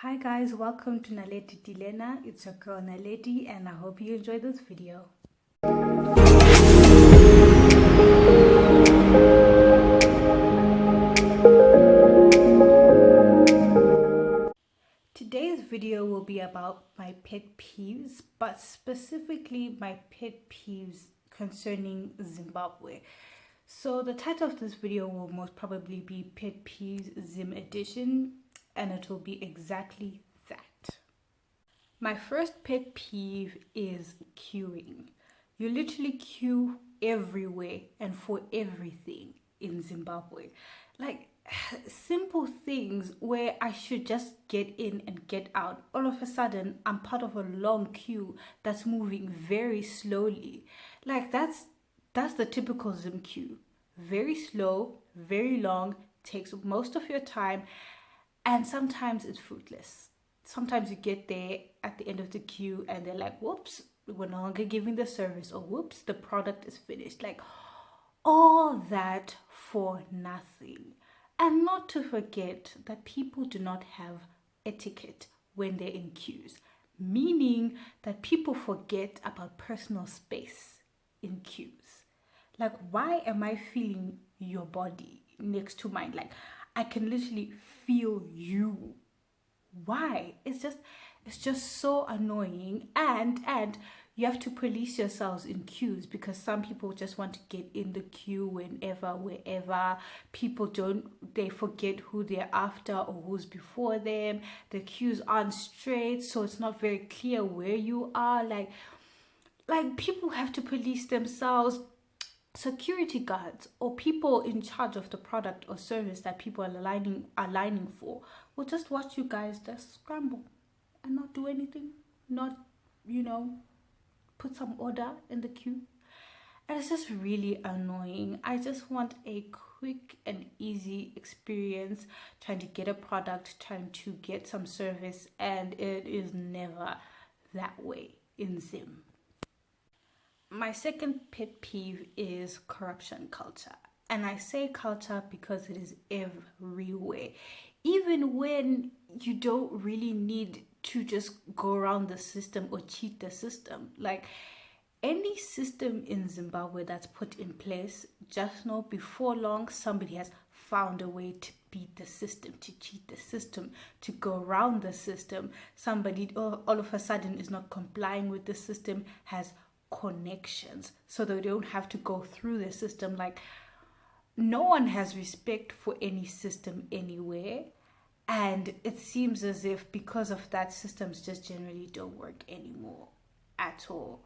Hi guys, welcome to Naleti Dilena. It's your girl Naleti and I hope you enjoy this video. Today's video will be about my pet peeves, but specifically my pet peeves concerning Zimbabwe. So the title of this video will most probably be Pet Peeves Zim Edition, and it will be exactly that. My first pet peeve is queuing. You literally queue everywhere and for everything in Zimbabwe. Like simple things where I should just get in and get out. All of a sudden, I'm part of a long queue that's moving very slowly. Like that's the typical Zim queue. Very slow, very long, takes most of your time, and sometimes it's fruitless. Sometimes you get there at the end of the queue and they're like, whoops, we're no longer giving the service, or whoops, the product is finished. Like all that for nothing. And not to forget that people do not have etiquette when they're in queues, meaning that people forget about personal space in queues. Like, why am I feeling your body next to mine? Like, I can literally feel you. Why? It's just so annoying, and you have to police yourselves in queues because some people just want to get in the queue wherever. People they forget who they're after or who's before them. The queues aren't straight, so it's not very clear where you are. Like people have to police themselves. Security guards or people in charge of the product or service that people are aligning for will just watch you guys just scramble and not do anything, not put some order in the queue. And it's just really annoying. I just want a quick and easy experience trying to get a product, trying to get some service, and it is never that way in Zim. My second pet peeve is corruption culture. And I say culture because it is everywhere. Even when you don't really need to just go around the system or cheat the system. Like any system in Zimbabwe that's put in place, just know before long somebody has found a way to beat the system, to cheat the system, to go around the system. Somebody all of a sudden is not complying with the system, has connections, so they don't have to go through the system. Like no one has respect for any system anywhere, and it seems as if because of that, systems just generally don't work anymore at all.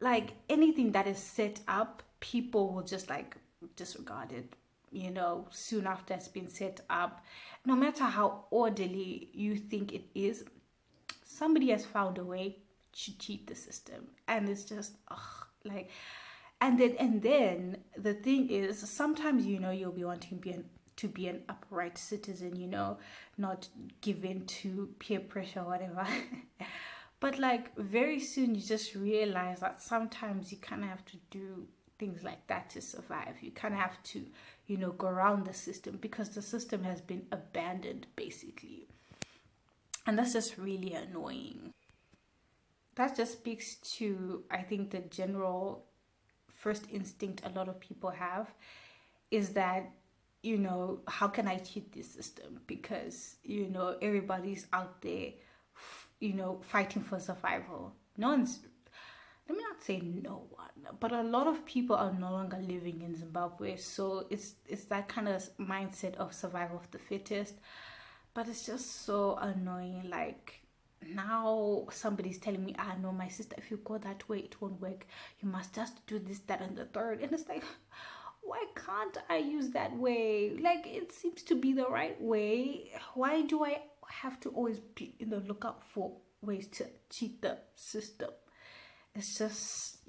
Like anything that is set up, people will just like disregard it, soon after it's been set up. No matter how orderly you think it is, somebody has found a way to cheat the system, and it's just and then the thing is, sometimes you'll be wanting to be an upright citizen, not given to peer pressure or whatever. But like very soon you just realize that sometimes you kind of have to do things like that to survive. You kind of have to go around the system because the system has been abandoned basically, and that's just really annoying. That just speaks to, I think, the general first instinct a lot of people have is that, how can I cheat this system? Because, everybody's out there, fighting for survival. No one's, let me not say no one, but a lot of people are no longer living in Zimbabwe. So it's that kind of mindset of survival of the fittest. But it's just so annoying. Like, now somebody's telling me, no, my sister, if you go that way it won't work, you must just do this, that, and the third. And it's like, why can't I use that way? Like, it seems to be the right way. Why do I have to always be in the lookout for ways to cheat the system? It's just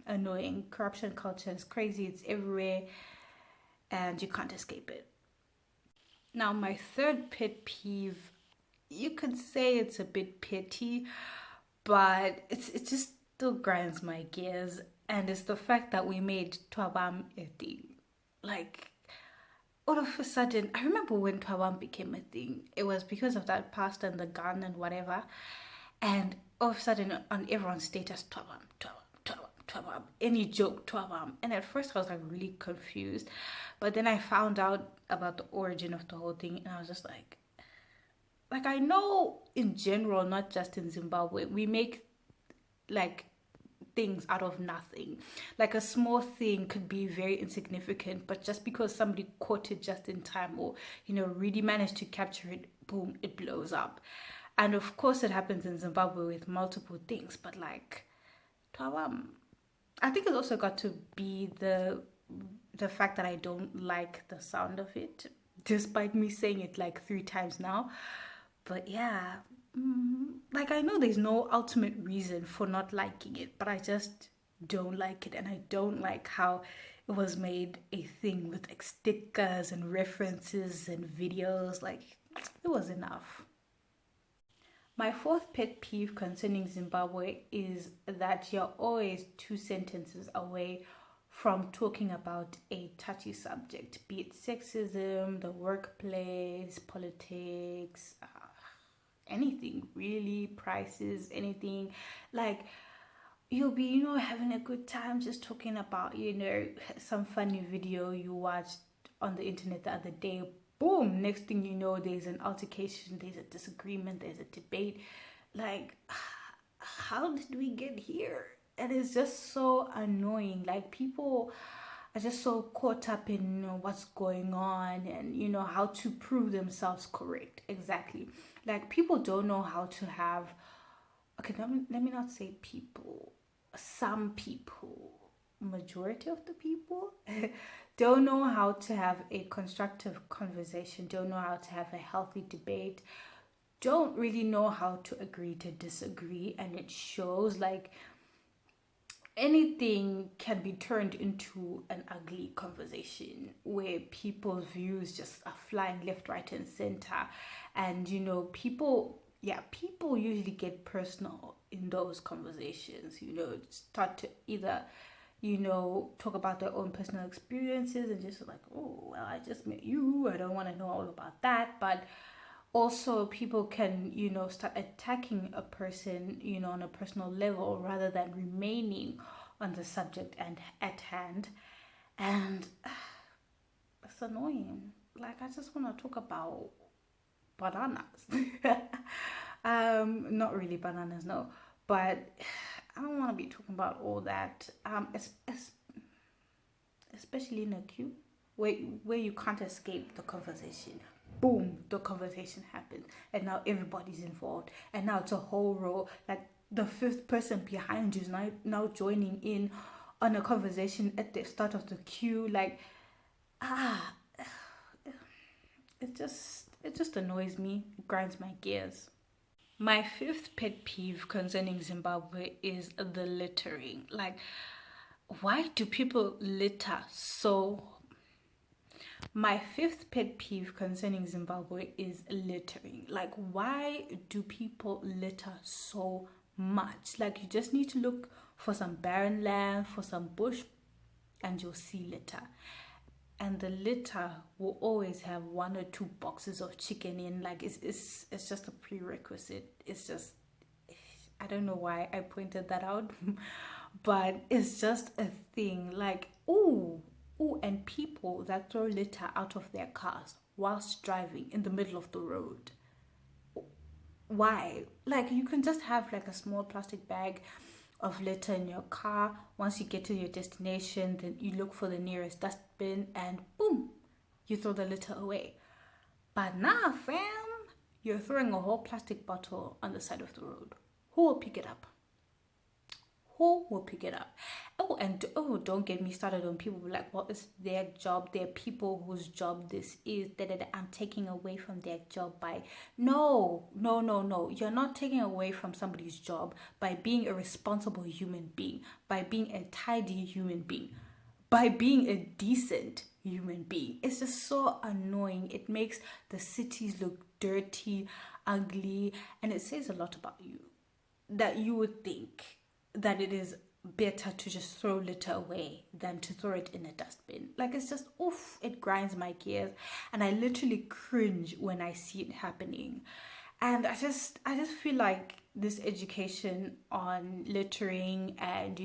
annoying. Corruption culture is crazy. It's everywhere and you can't escape it. Now my third pet peeve, you could say it's a bit petty, but it just still grinds my gears, and it's the fact that we made Twabam a thing. Like, all of a sudden, I remember when Taiwan became a thing, it was because of that pasta and the gun and whatever. And all of a sudden, on everyone's status, Taiwan, Taiwan, Taiwan, Taiwan, any joke, Taiwan. And at first, I was like really confused. But then I found out about the origin of the whole thing, and I was just like I know in general, not just in Zimbabwe, we make like things out of nothing. Like a small thing could be very insignificant, but just because somebody caught it just in time or, really managed to capture it, boom, it blows up. And of course, it happens in Zimbabwe with multiple things, but like, Tawam. I think it's also got to be the fact that I don't like the sound of it, despite me saying it like 3 times now. But yeah, like I know there's no ultimate reason for not liking it, but I just don't like it, and I don't like how it was made a thing with like stickers and references and videos. Like it was enough. My fourth pet peeve concerning Zimbabwe is that you're always 2 sentences away from talking about a touchy subject, be it sexism, the workplace, politics, anything really, prices, anything. Like you'll be, having a good time just talking about, some funny video you watched on the internet the other day. Boom, next thing you know, there's an altercation, there's a disagreement, there's a debate. Like, how did we get here? And it's just so annoying. Like people are just so caught up in what's going on and how to prove themselves correct. Exactly. Like people don't know how to have, okay, let me not say people, some people, majority of the people don't know how to have a constructive conversation, don't know how to have a healthy debate, don't really know how to agree to disagree. And it shows. Like anything can be turned into an ugly conversation where people's views just are flying left, right, and center. And people usually get personal in those conversations, start to either talk about their own personal experiences and just like, oh, well, I just met you, I don't want to know all about that. But also people can start attacking a person on a personal level rather than remaining on the subject and at hand. And it's annoying. Like I just want to talk about bananas. Not really bananas, no, but I don't want to be talking about all that. Especially in a queue where you can't escape the conversation. Boom, the conversation happens, and now everybody's involved, and now it's a whole row. Like the fifth person behind you is now joining in on a conversation at the start of the queue. Like it just annoys me. It grinds my gears. My fifth pet peeve concerning Zimbabwe is the littering. Like, why do people litter so? My fifth pet peeve concerning Zimbabwe is littering. Like, why do people litter so much? Like, you just need to look for some barren land, for some bush, and you'll see litter. And the litter will always have 1 or 2 boxes of chicken in. Like it's just a prerequisite. It's just, I don't know why I pointed that out, but it's just a thing. Like and people that throw litter out of their cars whilst driving in the middle of the road. Why? Like you can just have like a small plastic bag of litter in your car. Once you get to your destination, then you look for the nearest dustbin and boom, you throw the litter away. But nah, fam, you're throwing a whole plastic bottle on the side of the road. Who will pick it up? Who will pick it up? Don't get me started on people like, well, it's their job. They're people whose job this is. I'm taking away from their job by... No. You're not taking away from somebody's job by being a responsible human being, by being a tidy human being, by being a decent human being. It's just so annoying. It makes the cities look dirty, ugly, and it says a lot about you that you would think that it is better to just throw litter away than to throw it in a dustbin. Like, it's just, oof, it grinds my gears, and I literally cringe when I see it happening. And I just feel like this education on littering and,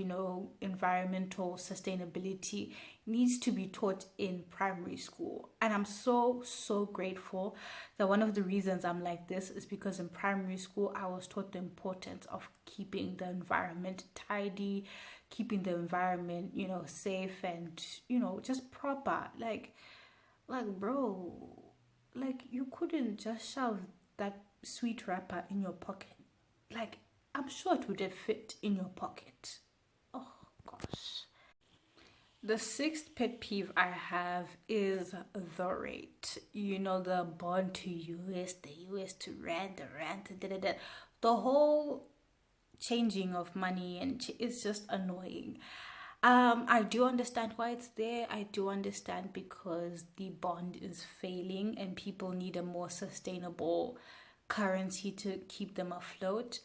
environmental sustainability needs to be taught in primary school. And I'm so grateful that one of the reasons I'm like this is because in primary school I was taught the importance of keeping the environment tidy, keeping the environment, safe, and, just proper. Like bro, like, you couldn't just shove that sweet wrapper in your pocket. Like, I'm sure it would have fit in your pocket. Oh gosh. The sixth pet peeve I have is the rate. The bond to US, the US to rand, the rand to da. The whole changing of money, and it's just annoying. I do understand why it's there. I do understand because the bond is failing and people need a more sustainable currency to keep them afloat.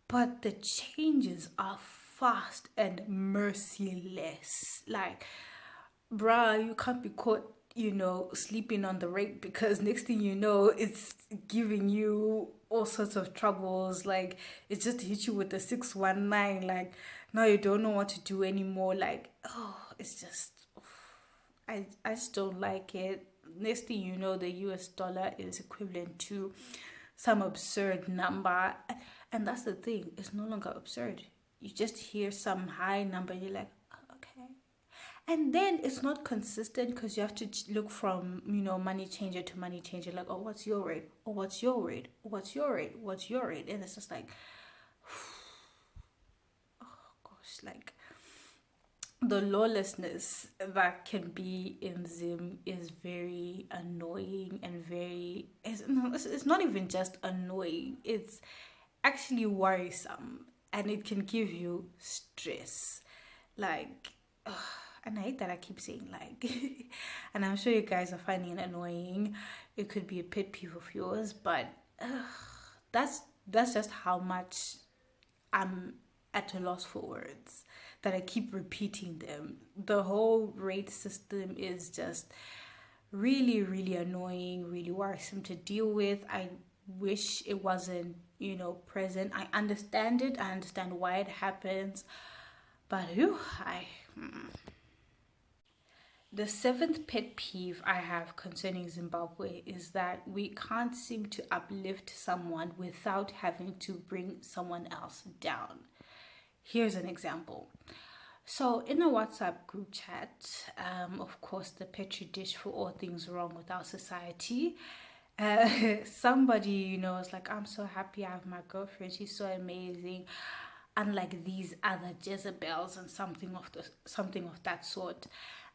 But the changes are fast and merciless. Like, bruh, you can't be caught, sleeping on the rate, because next thing you know, it's giving you all sorts of troubles. Like, it just hit you with the 619. Like, now you don't know what to do anymore. Like, oh, it's just, I just don't like it. Next thing you know, the US dollar is equivalent to some absurd number. And that's the thing, it's no longer absurd. You just hear some high number and you're like, oh, okay. And then it's not consistent, because you have to look from, money changer to money changer. Like, oh, what's your rate? Oh, what's your rate? Oh, what's your rate? What's your rate? And it's just like, oh gosh, like, the lawlessness that can be in Zim is very annoying, and it's not even just annoying, it's actually worrisome, and it can give you stress. Like, and I hate that I keep saying like, and I'm sure you guys are finding it annoying. It could be a pet peeve of yours, but that's just how much I'm at a loss for words, that I keep repeating them. The whole rate system is just really, really annoying, really worrisome to deal with. I wish it wasn't, present. I understand it. I understand why it happens. But the seventh pet peeve I have concerning Zimbabwe is that we can't seem to uplift someone without having to bring someone else down. Here's an example. So in a WhatsApp group chat, of course, the petri dish for all things wrong with our society, somebody, was like, I'm so happy I have my girlfriend. She's so amazing. Unlike these other Jezebels and something of that sort.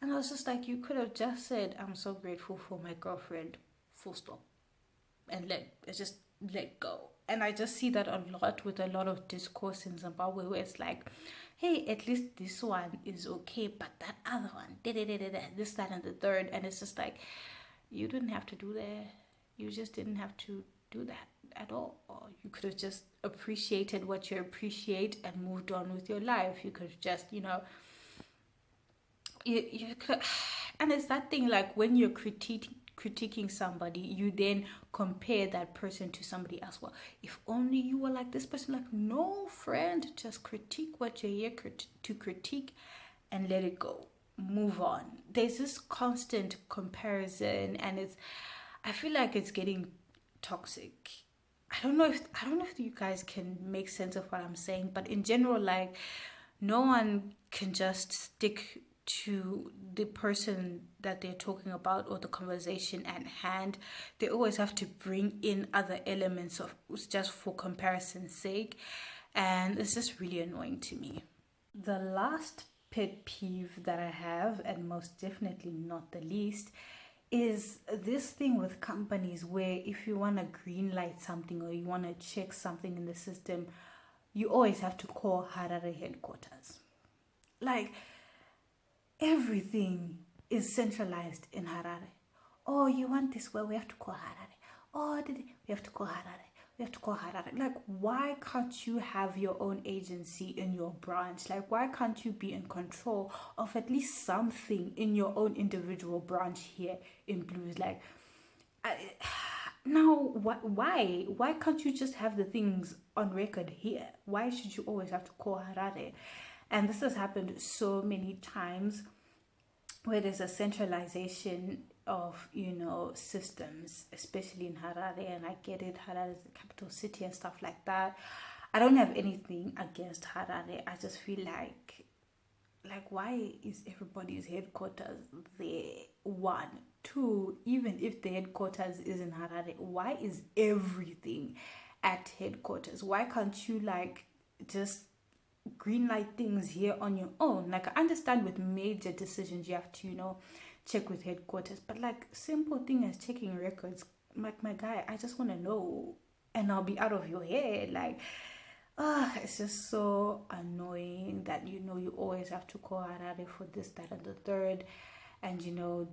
And I was just like, you could have just said, I'm so grateful for my girlfriend, full stop. And just let go. And I just see that a lot with a lot of discourse in Zimbabwe, where it's like, hey, at least this one is okay, but that other one, this, that, and the third. And it's just like, you didn't have to do that. You just didn't have to do that at all. Or you could have just appreciated what you appreciate and moved on with your life. You could have just, you could. And it's that thing, like, when you're critiquing somebody, you then compare that person to somebody else. Well, if only you were like this person. Like, no, friend, just critique what you're here to critique and let it go. Move on. There's this constant comparison, and I feel like it's getting toxic. I don't know if you guys can make sense of what I'm saying, but in general, like, no one can just stick to the person that they're talking about or the conversation at hand. They always have to bring in other elements of just for comparison's sake, and it's just really annoying to me. The last pet peeve that I have, and most definitely not the least, is this thing with companies where if you want to green light something or you want to check something in the system, you always have to call Harare headquarters. Like, everything is centralized in Harare. Oh, you want this? Well, we have to call Harare. Oh, we have to call Harare. we have to call Harare. Like, why can't you have your own agency in your branch? Like, why can't you be in control of at least something in your own individual branch here in Blues? Like, now, why can't you just have the things on record here? Why should you always have to call Harare? And this has happened so many times where there's a centralization of, you know, systems, especially in Harare. And I get it, Harare is the capital city and stuff like that. I don't have anything against Harare. I just feel like why is everybody's headquarters there? One, two, even if the headquarters is in Harare, why is everything at headquarters? Why can't you like just green light things here on your own? Like, I understand with major decisions you have to, you know, check with headquarters, but like simple thing as checking records, like, my guy, I just want to know and I'll be out of your head. Like, it's just so annoying that, you know, you always have to call Harare for this, that, and the third. And, you know,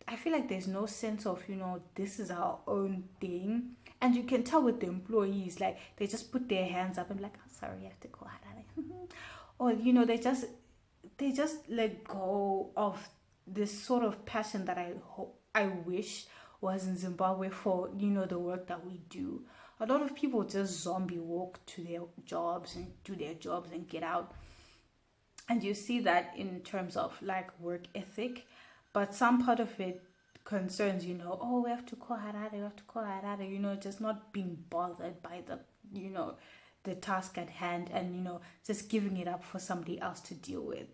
I feel like there's no sense of, you know, this is our own thing. And you can tell with the employees, like, they just put their hands up and like, oh, sorry, I have to call Harare. Or, you know, they just let go of this sort of passion that I wish was in Zimbabwe for, you know, the work that we do. A lot of people just zombie walk to their jobs and do their jobs and get out. And you see that in terms of like work ethic. But some part of it concerns, you know, oh, we have to call Harare, you know, just not being bothered by the, you know, the task at hand and, you know, just giving it up for somebody else to deal with.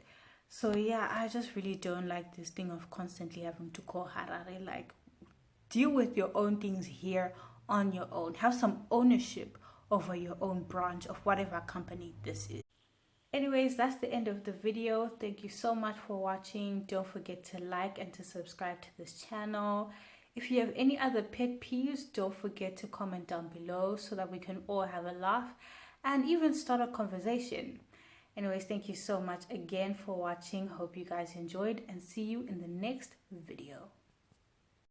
So yeah, I just really don't like this thing of constantly having to call Harare. Like, deal with your own things here on your own. Have some ownership over your own branch of whatever company this is. Anyways, that's the end of the video. Thank you so much for watching. Don't forget to like and to subscribe to this channel. If you have any other pet peeves, don't forget to comment down below so that we can all have a laugh and even start a conversation. Anyways, thank you so much again for watching. Hope you guys enjoyed and see you in the next video.